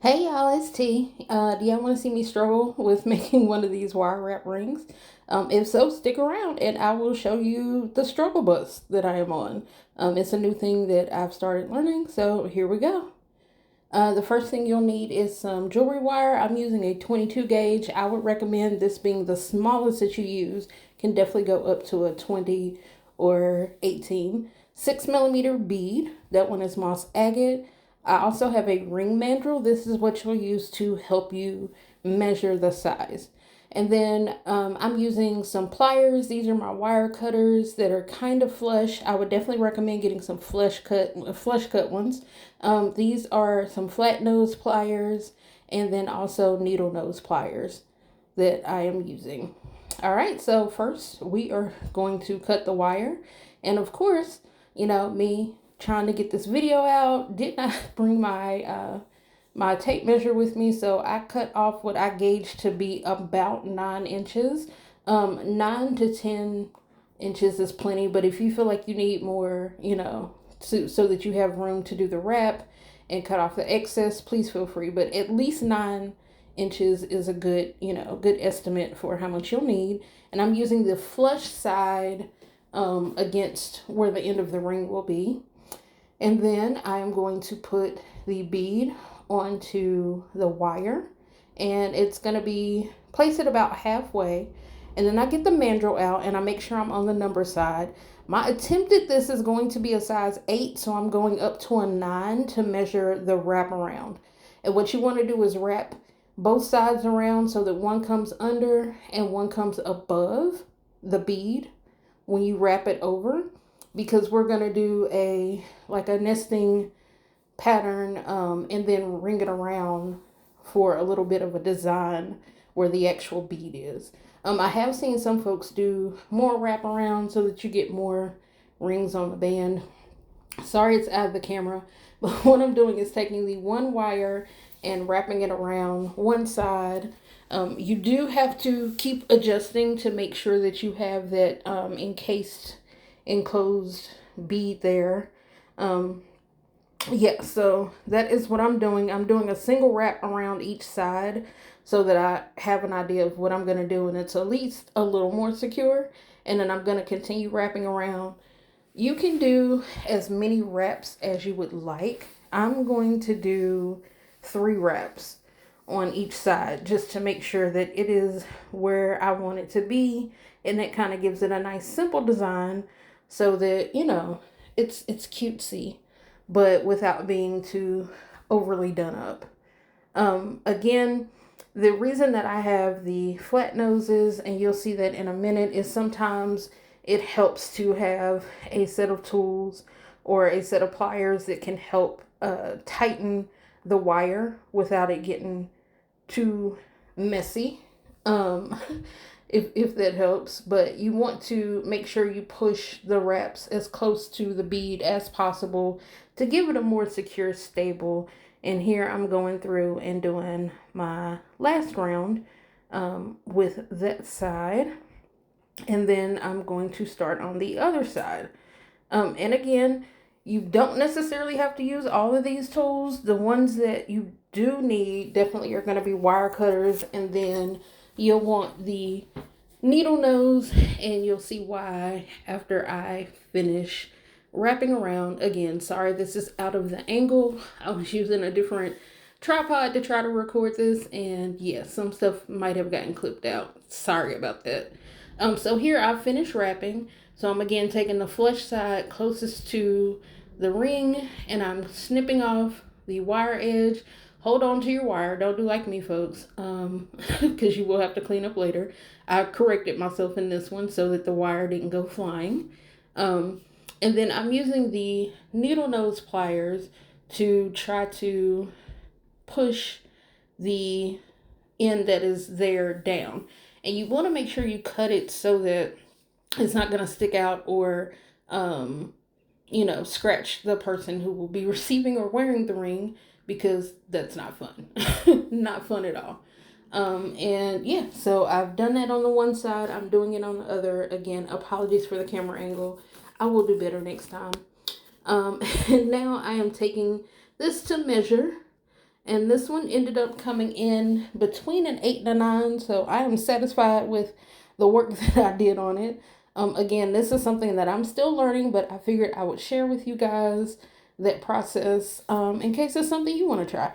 Hey y'all, it's T. Do y'all want to see me struggle with making one of these wire wrap rings? If so, stick around and I will show you the struggle bus that I am on. It's a new thing that I've started learning, so here we go. The first thing you'll need is some jewelry wire. I'm using a 22 gauge. I would recommend this being the smallest that you use. Can definitely go up to a 20 or 18. 6 millimeter bead. That one is moss agate. I also have a ring mandrel. This is what you'll use to help you measure the size. And then I'm using some pliers. These are my wire cutters that are kind of flush. I would definitely recommend getting some flush cut ones. These are some flat nose pliers and then also needle nose pliers that I am using. All right, so first we are going to cut the wire. And of course, me trying to get this video out, did not bring my tape measure with me, so I cut off what I gauged to be about 9 inches. 9 to 10 inches is plenty, but if you feel like you need more, so that you have room to do the wrap and cut off the excess, please feel free. But at least 9 inches is a good estimate for how much you'll need. And I'm using the flush side against where the end of the ring will be. And then I am going to put the bead onto the wire, and it's going to be place it about halfway. And then I get the mandrel out and I make sure I'm on the number side. My attempt at this is going to be a size 8, so I'm going up to a 9 to measure the wrap around. And what you want to do is wrap both sides around so that one comes under and one comes above the bead when you wrap it over, because we're going to do a nesting pattern, and then ring it around for a little bit of a design where the actual bead is. I have seen some folks do more wraparound so that you get more rings on the band. Sorry it's out of the camera, but what I'm doing is taking the one wire and wrapping it around one side. You do have to keep adjusting to make sure that you have that enclosed bead there. Yeah, so that is what I'm doing. I'm doing a single wrap around each side so that I have an idea of what I'm going to do, and it's at least a little more secure. And then I'm going to continue wrapping around. You can do as many wraps as you would like. I'm going to do 3 wraps on each side just to make sure that it is where I want it to be, and it kind of gives it a nice simple design so that it's cutesy but without being too overly done up. Again, the reason that I have the flat noses, and you'll see that in a minute, is sometimes it helps to have a set of tools or a set of pliers that can help tighten the wire without it getting too messy. Um, if that helps, but you want to make sure you push the wraps as close to the bead as possible to give it a more secure, stable. And here I'm going through and doing my last round with that side, and then I'm going to start on the other side. And again, you don't necessarily have to use all of these tools. The ones that you do need definitely are going to be wire cutters, and then you'll want the needle nose, and you'll see why after I finish wrapping around. Again, sorry this is out of the angle. I was using a different tripod to try to record this, and yeah, some stuff might have gotten clipped out. Sorry about that. So here I've finished wrapping. So I'm again taking the flush side closest to the ring, and I'm snipping off the wire edge. Hold on to your wire. Don't do like me, folks, because you will have to clean up later. I corrected myself in this one so that the wire didn't go flying. And then I'm using the needle nose pliers to try to push the end that is there down. And you want to make sure you cut it so that it's not going to stick out or, scratch the person who will be receiving or wearing the ring, because that's not fun. Not fun at all. And yeah, so I've done that on the one side. I'm doing it on the other. Again, apologies for the camera angle. I will do better next time. And now I am taking this to measure. And this one ended up coming in between an 8 and a 9. So I am satisfied with the work that I did on it. Again, this is something that I'm still learning, but I figured I would share with you guys that process in case it's something you want to try.